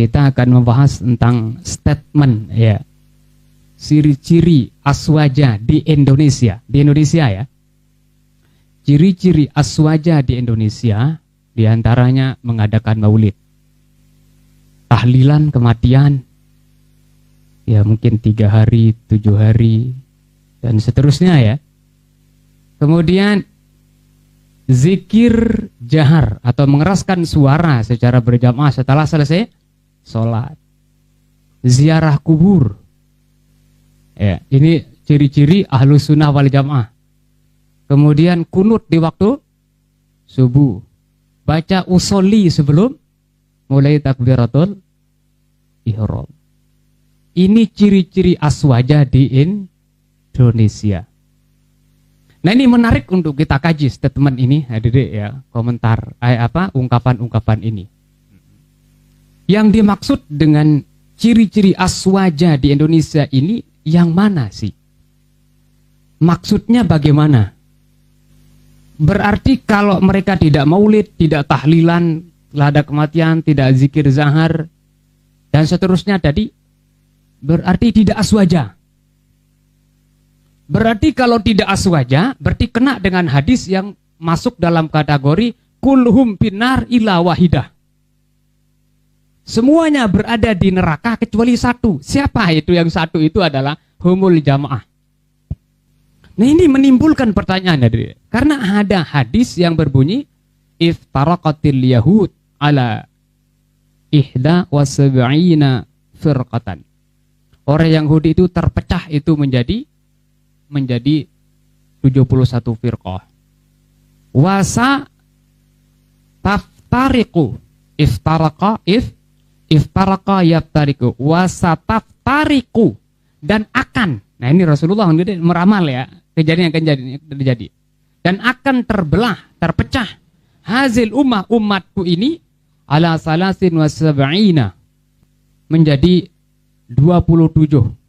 kita akan membahas tentang statement ya, ciri-ciri aswaja di Indonesia. Di Indonesia ya. Ciri-ciri aswaja di Indonesia diantaranya mengadakan maulid, tahlilan kematian, ya mungkin 3 hari, 7 hari, dan seterusnya ya. Kemudian zikir jahar atau mengeraskan suara secara berjamaah setelah selesai sholat. Ziarah kubur. Ya, ini ciri-ciri ahlus sunnah wal jamaah. Kemudian kunut di waktu subuh. Baca usolli sebelum mulai takbiratul ihram. Ini ciri-ciri aswaja di Indonesia. Nah, ini menarik untuk kita kaji statement ini, hadirin ya, komentar ungkapan-ungkapan ini. Yang dimaksud dengan ciri-ciri aswaja di Indonesia ini yang mana sih? Maksudnya bagaimana? Berarti kalau mereka tidak maulid, tidak tahlilan, lada kematian, tidak zikir zahar, dan seterusnya tadi, berarti tidak aswaja. Berarti kalau tidak aswaja, berarti kena dengan hadis yang masuk dalam kategori kulhum finnar illa wahidah. Semuanya berada di neraka kecuali satu. Siapa itu? Yang satu itu adalah humul jamaah. Nah, ini menimbulkan pertanyaan dari, karena ada hadis yang berbunyi iftaraqatil yahud ala ihda wa sab'ina firqatan. Orang Yahudi itu terpecah itu menjadi 71 firqah. Wasa taftariqu iftaraqa yaftariqu wasa taftariqu, dan akan. Nah, ini Rasulullah meramal ya, kejadian yang akan terjadi. Dan akan terbelah, terpecah hazil umatku ini ala salasin wa sab'ina, menjadi 27.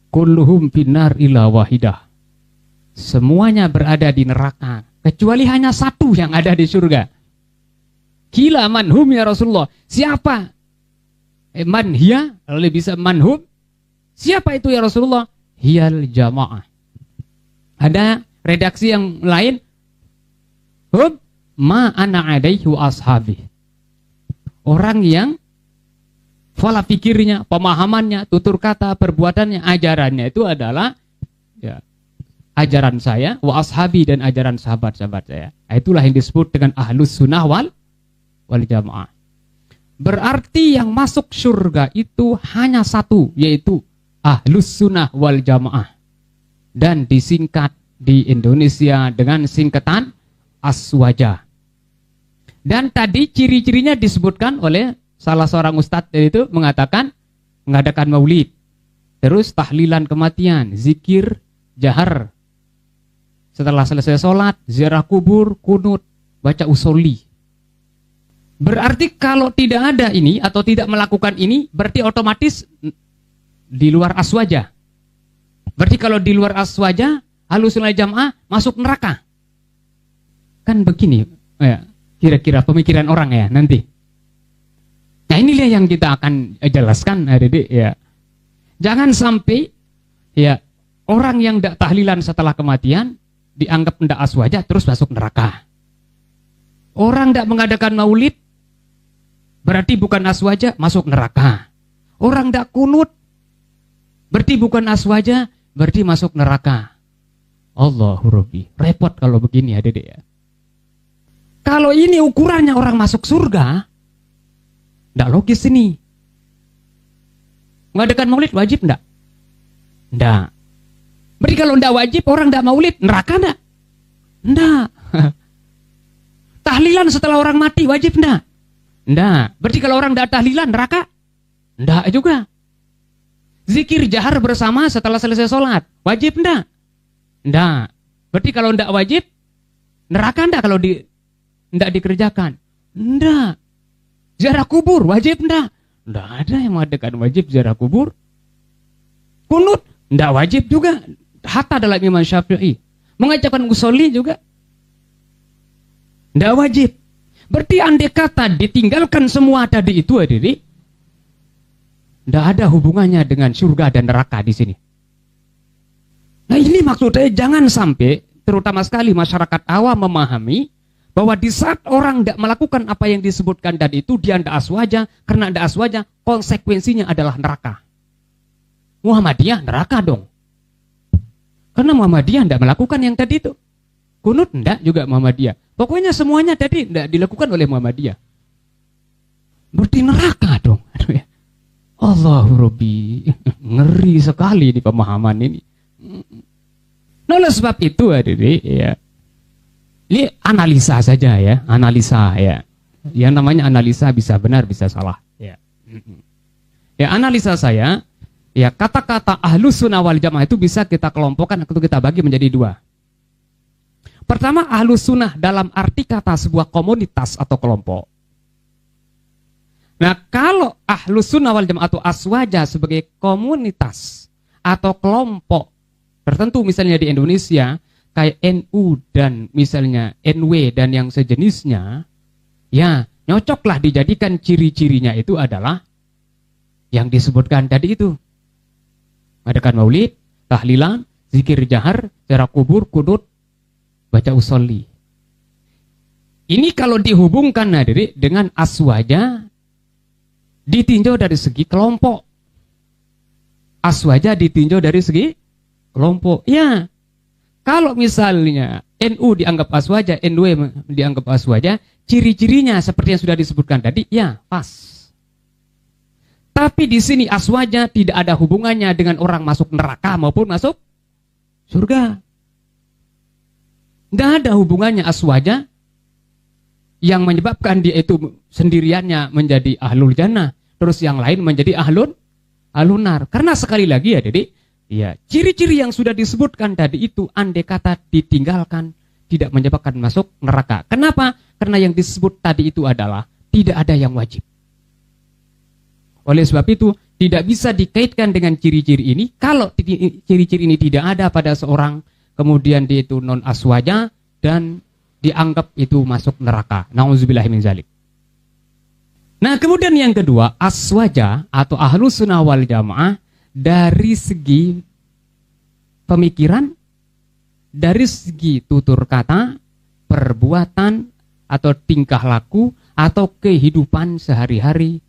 Kulluhum finnar illa wahidah. Semuanya berada di neraka kecuali hanya satu yang ada di surga. Kila manhum ya Rasulullah. Siapa? Man hiya? Lalu bisa manhum? Siapa itu ya Rasulullah? Hiyal jamaah. Ada redaksi yang lain. Hum ma ana alaihi wa ashabi. Orang yang pola pikirnya, pemahamannya, tutur kata, perbuatannya, ajarannya itu adalah ya, ajaran saya, wa ashabi, dan ajaran sahabat-sahabat saya. Itulah yang disebut dengan ahlus sunnah wal jamaah. Berarti yang masuk surga itu hanya satu, yaitu ahlus sunnah wal jamaah. Dan disingkat di Indonesia dengan singkatan aswaja. Dan tadi ciri-cirinya disebutkan oleh salah seorang ustadz itu, mengatakan mengadakan maulid, terus tahlilan kematian, zikir jahar setelah selesai sholat, ziarah kubur, kunut, baca usolli. Berarti kalau tidak ada ini atau tidak melakukan ini, berarti otomatis di luar aswaja. Berarti kalau di luar aswaja, ahlus sunnah jamaah masuk neraka. Kan begini ya, kira-kira pemikiran orang ya nanti. Nah, inilah yang kita akan jelaskan hari ini ya. Jangan sampai ya orang yang tidak tahlilan setelah kematian dianggap tidak aswaja terus masuk neraka. Orang tidak mengadakan maulid berarti bukan aswaja, masuk neraka. Orang tidak kunut berarti bukan aswaja, berarti masuk neraka. Allahu Rabbi. Repot kalau begini ya Dede ya. Kalau ini ukurannya orang masuk surga, tidak logis ini. Mengadakan maulid wajib enggak? Enggak. Berarti kalau enggak wajib, orang enggak maulid, neraka enggak? Enggak. Tahlilan setelah orang mati wajib enggak? Enggak. Berarti kalau orang enggak tahlilan, neraka? Enggak juga. Zikir jahar bersama setelah selesai sholat, wajib enggak? Enggak. Berarti kalau enggak wajib, neraka enggak kalau enggak dikerjakan? Enggak. Ziarah kubur wajib enggak? Enggak ada yang mengadakan wajib ziarah kubur. Kunut enggak wajib juga. Hatta dalam Imam Syafi'i. Mengucapkan usolli juga enggak wajib. Berarti andai kata ditinggalkan semua tadi itu hadirin, Tidak ada hubungannya dengan surga dan neraka di sini. Nah ini maksudnya jangan sampai terutama sekali masyarakat awam memahami bahwa di saat orang tidak melakukan apa yang disebutkan tadi itu dia tidak aswaja, karena tidak aswaja konsekuensinya adalah neraka. Muhammadiyah neraka dong. Karena Muhammadiyah tidak melakukan yang tadi itu. Kunut tidak juga Muhammadiyah. Pokoknya semuanya tadi tidak dilakukan oleh Muhammadiyah. Berarti neraka dong. Aduh ya. Allahu Rabbi. Ngeri sekali di pemahaman ini. Nah oleh sebab itu adik ya. Ini analisa saja ya. Analisa ya. Yang namanya analisa bisa benar bisa salah. Ya, ya analisa saya. Ya, kata-kata ahlus sunnah wal jamaah itu bisa kita kelompokkan atau kita bagi menjadi dua. Pertama, ahlus sunnah dalam arti kata sebuah komunitas atau kelompok. Nah, kalau ahlus sunnah wal jamaah atau aswaja sebagai komunitas atau kelompok tertentu misalnya di Indonesia, kayak NU dan misalnya NW dan yang sejenisnya, ya nyocoklah dijadikan ciri-cirinya itu adalah yang disebutkan tadi itu. Adakan maulid, tahlilan, zikir jahar, ziarah kubur, kudut, baca usolli. Ini kalau dihubungkan hadirin dengan aswaja ditinjau dari segi kelompok. Aswaja ditinjau dari segi kelompok. Ya. Kalau misalnya NU dianggap aswaja, NW dianggap aswaja, ciri-cirinya seperti yang sudah disebutkan tadi, ya pas. Tapi di sini aswaja tidak ada hubungannya dengan orang masuk neraka maupun masuk surga. Tidak ada hubungannya aswaja yang menyebabkan dia itu sendiriannya menjadi ahlul jannah, terus yang lain menjadi ahlun nar. Karena sekali lagi ya, Dede, ya ciri-ciri yang sudah disebutkan tadi itu andai kata ditinggalkan tidak menyebabkan masuk neraka. Kenapa? Karena yang disebut tadi itu adalah tidak ada yang wajib. Oleh sebab itu, tidak bisa dikaitkan dengan ciri-ciri ini. Kalau ciri-ciri ini tidak ada pada seorang, kemudian dia itu non aswaja dan dianggap itu masuk neraka. Nauzubillahi min zalik. Nah, kemudian yang kedua, aswaja atau ahlus sunnah wal jamaah dari segi pemikiran, dari segi tutur kata, perbuatan atau tingkah laku atau kehidupan sehari-hari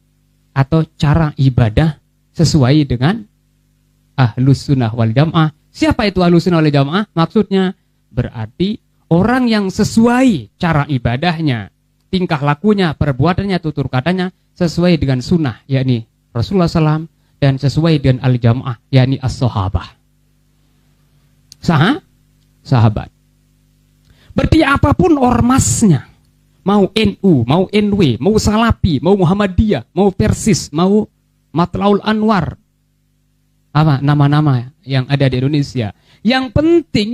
atau cara ibadah sesuai dengan ahlus sunnah wal jamaah. Siapa itu ahlus sunnah wal jamaah? Maksudnya berarti orang yang sesuai cara ibadahnya, tingkah lakunya, perbuatannya, tutur katanya sesuai dengan sunnah, yakni Rasulullah SAW, dan sesuai dengan al-jamaah, yakni as-sahabah. Sahabat. Berarti apapun ormasnya, mau NU, mau NW, mau Salafi, mau Muhammadiyah, mau Persis, mau Matlaul Anwar, apa nama-nama yang ada di Indonesia. Yang penting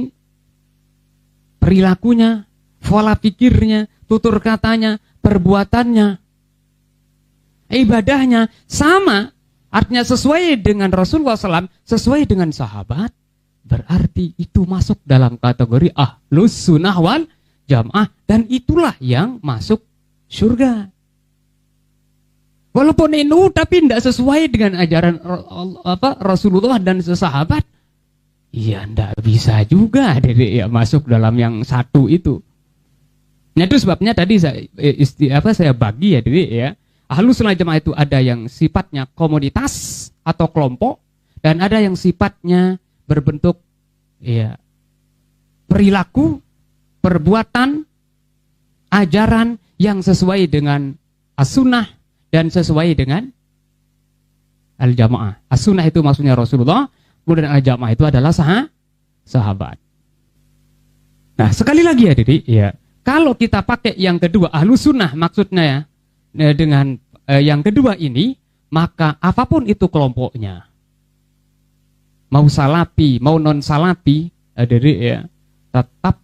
perilakunya, pola pikirnya, tutur katanya, perbuatannya, ibadahnya sama, artinya sesuai dengan Rasulullah SAW, sesuai dengan sahabat, berarti itu masuk dalam kategori ahlus sunnah wal jamaah, dan itulah yang masuk surga. Walaupun NU tapi tidak sesuai dengan ajaran Rasulullah dan sahabat, ya tidak bisa juga Dede, ya masuk dalam yang satu itu. Nah itu sebabnya tadi saya bagi ya Dede, ya. Ahlus sunnah jamaah itu ada yang sifatnya komunitas atau kelompok, dan ada yang sifatnya berbentuk ya perilaku, perbuatan, ajaran yang sesuai dengan as-sunnah dan sesuai dengan al-jamaah. As-sunnah itu maksudnya Rasulullah, kemudian al-jamaah itu adalah sahabat. Nah sekali lagi ya Didi, ya kalau kita pakai yang kedua ahlus sunnah maksudnya ya, dengan yang kedua ini, maka apapun itu kelompoknya, mau salafi, mau non salafi, ya tetap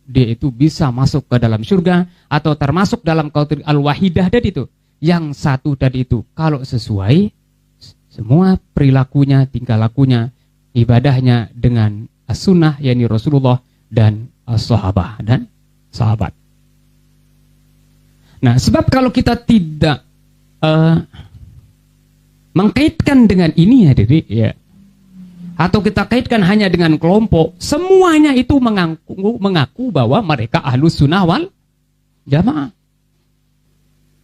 dia itu bisa masuk ke dalam surga atau termasuk dalam kategori al-wahidah tadi itu. Yang satu tadi itu kalau sesuai semua perilakunya, tingkah lakunya, ibadahnya dengan as-sunnah yakni Rasulullah dan as-sahabah dan sahabat. Nah, sebab kalau kita tidak mengkaitkan dengan ini ya, atau kita kaitkan hanya dengan kelompok, semuanya itu mengaku bahwa mereka ahlus sunnah wal jamaah.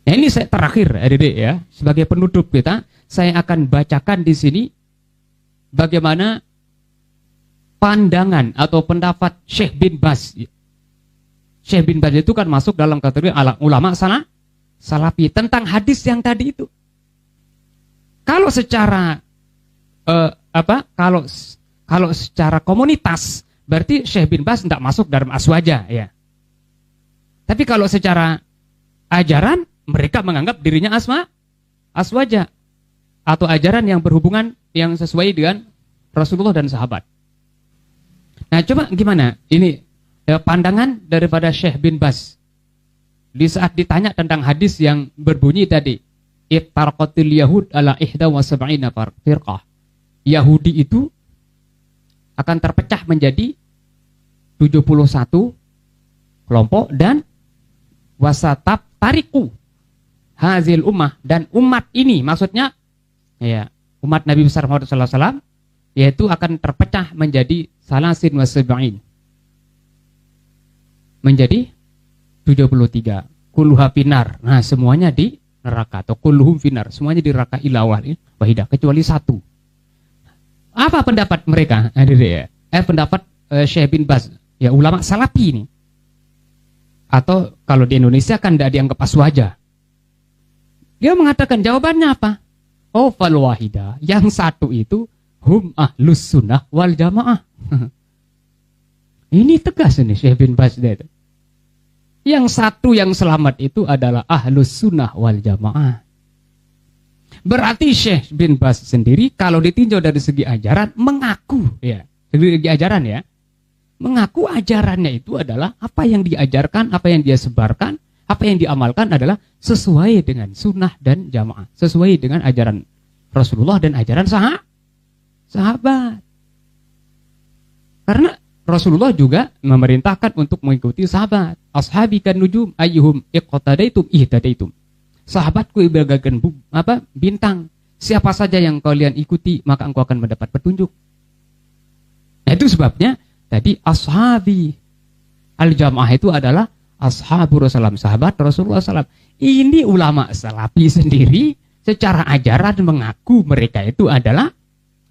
Nah, ini saya terakhir ya, sebagai penutup kita, saya akan bacakan di sini bagaimana pandangan atau pendapat Syekh bin Baz. Syekh bin Baz itu kan masuk dalam kategori ulama salafi tentang hadis yang tadi itu. Kalau secara kalau secara komunitas berarti Syekh bin Baz tidak masuk dalam aswaja ya. Tapi kalau secara ajaran mereka menganggap dirinya aswaja atau ajaran yang berhubungan yang sesuai dengan Rasulullah dan sahabat. Nah, coba gimana ini pandangan daripada Syekh bin Baz di saat ditanya tentang hadis yang berbunyi tadi, Iftarqatil Yahud ala 71 firqah. Yahudi itu akan terpecah menjadi 71 kelompok dan wasatab tariku hazil ummah, dan umat ini maksudnya ya umat Nabi besar Muhammad sallallahu alaihi wasallam yaitu akan terpecah menjadi salasin wasab'in, menjadi 73 kulluha finar. Nah, semuanya di neraka atau kulluhum finar, semuanya di neraka ilawah wahidah kecuali satu. Apa pendapat mereka? Pendapat Syekh bin Baz, ya ulama salafi ini. Atau kalau di Indonesia kan tidak dianggap aswaja. Dia mengatakan jawabannya apa? Oh, fal wahidah, yang satu itu hum ahlus sunnah wal jamaah. Ini tegas ini Syekh bin Baz itu. Yang satu yang selamat itu adalah ahlus sunnah wal jamaah. Berarti Syekh bin Baz sendiri kalau ditinjau dari segi ajaran mengaku ya, dari segi ajaran ya, mengaku ajarannya itu adalah apa yang diajarkan, apa yang dia sebarkan, apa yang diamalkan adalah sesuai dengan sunnah dan jamaah, sesuai dengan ajaran Rasulullah dan ajaran sahabat. Karena Rasulullah juga memerintahkan untuk mengikuti sahabat. Ashabi kan nujum ayyuhum iqtadaitum ihtadaitum. Sahabatku bagaikan bintang. Siapa saja yang kalian ikuti maka engkau akan mendapat petunjuk. Nah, itu sebabnya tadi ashabi al-jamaah itu adalah ashabur Rasulullah, sahabat Rasulullah SAW. Ini ulama salafi sendiri secara ajaran mengaku mereka itu adalah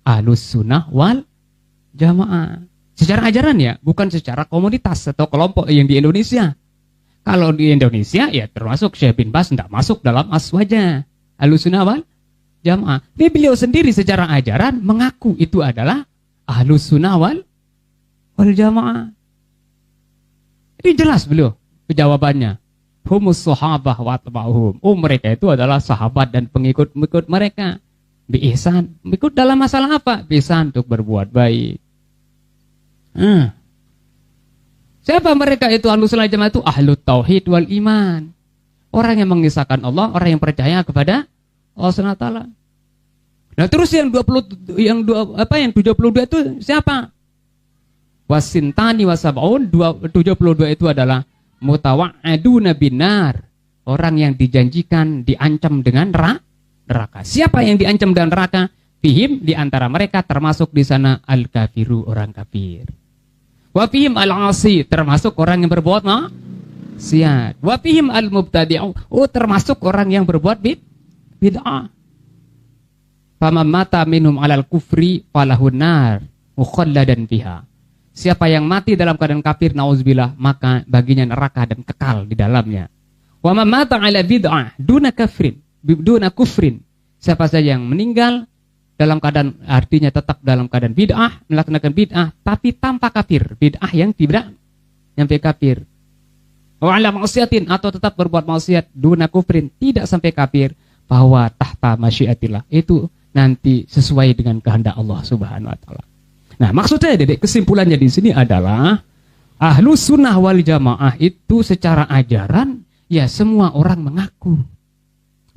ahlus sunnah wal jamaah. Secara ajaran ya, bukan secara komunitas atau kelompok yang di Indonesia. Kalau di Indonesia ya termasuk Syekh bin Baz tidak masuk dalam aswaja ahlus sunnah wal jamaah. Tapi beliau sendiri secara ajaran mengaku itu adalah ahlus sunnah wal jamaah. Ini jelas beliau jawabannya. Humus sahabah wa atba'uhum. Oh, mereka itu adalah sahabat dan pengikut-pengikut mereka. Bi ihsan. Ikut dalam masalah apa? Bi ihsan, untuk berbuat baik. Siapa mereka itu? Ahlus sunnah jamaah itu ahlut tauhid wal iman. Orang yang mengisahkan Allah, orang yang percaya kepada Allah Subhanahu wa taala. Nah, terus yang 72 itu siapa? Wasintani wasab'un, 72 itu adalah mutawa'aduna binar, orang yang dijanjikan diancam dengan neraka. Siapa yang diancam dengan neraka? Fihim, di antara mereka termasuk di sana al-kafiru, orang kafir. Wa fihim al-asi, termasuk orang yang berbuat maksiat. Wa fihim al-mubtadi'u, termasuk orang yang berbuat bid'ah. Faman mata minhum alal kufri falahun nar mukhalladan fiha. Siapa yang mati dalam keadaan kafir, nauzubillah, maka baginya neraka dan kekal di dalamnya. Wa man mata ala bid'ah duna kufrin. Siapa saja yang meninggal dalam keadaan, artinya tetap dalam keadaan bid'ah, melaksanakan bid'ah tapi tanpa kafir, bid'ah yang tidak sampai kafir. Wa ala ma'siyatin, atau tetap berbuat maksiat duna kufrin, tidak sampai kafir, bahwa tahta masyiatillah, itu nanti sesuai dengan kehendak Allah Subhanahu wa taala. Nah, maksudnya Dedek, kesimpulannya di sini adalah ahlus sunnah wal jamaah itu secara ajaran ya semua orang mengaku.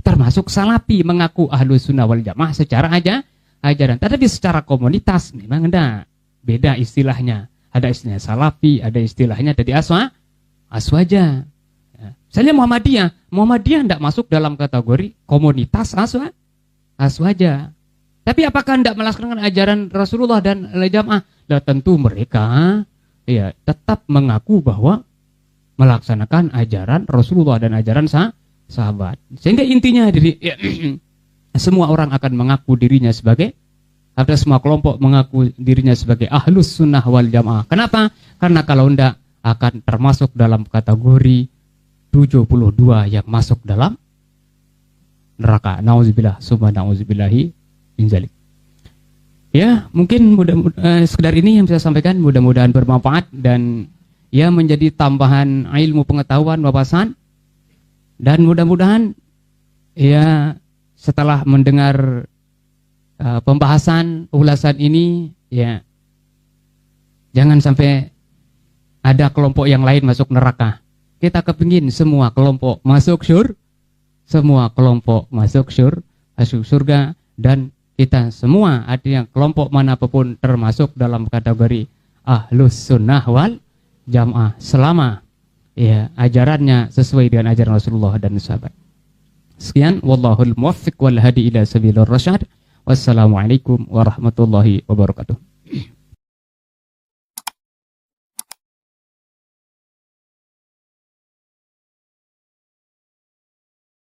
Termasuk salafi mengaku ahlus sunnah wal jamaah secara ajaran. Tetapi secara komunitas memang enggak. Beda istilahnya. Ada istilahnya salafi, ada istilahnya dari aswaja. Ya. Misalnya Muhammadiyah enggak masuk dalam kategori komunitas aswaja. Tapi apakah hendak melaksanakan ajaran Rasulullah dan jamaah? Lah tentu mereka ya tetap mengaku bahwa melaksanakan ajaran Rasulullah dan ajaran sahabat. Sehingga intinya dari ya, semua orang akan mengaku dirinya sebagai, ada semua kelompok mengaku dirinya sebagai ahlus sunnah wal jamaah. Kenapa? Karena kalau tidak akan termasuk dalam kategori 72 yang masuk dalam neraka. Nauzubillah, summa nauzubillahi min dzalik. Ya, mungkin sekedar ini yang saya sampaikan, mudah-mudahan bermanfaat dan ya menjadi tambahan ilmu pengetahuan wawasan, dan mudah-mudahan ya setelah mendengar pembahasan ulasan ini ya jangan sampai ada kelompok yang lain masuk neraka. Kita kepingin semua kelompok masuk semua kelompok masuk surga, dan kita semua, artinya kelompok manapun termasuk dalam kategori ahlus sunnah wal jamaah selama ya ajarannya sesuai dengan ajaran Rasulullah dan sahabat. Sekian, wallahul muwaffiq wal hadi ila sabilir rasyad. Wassalamualaikum warahmatullahi wabarakatuh.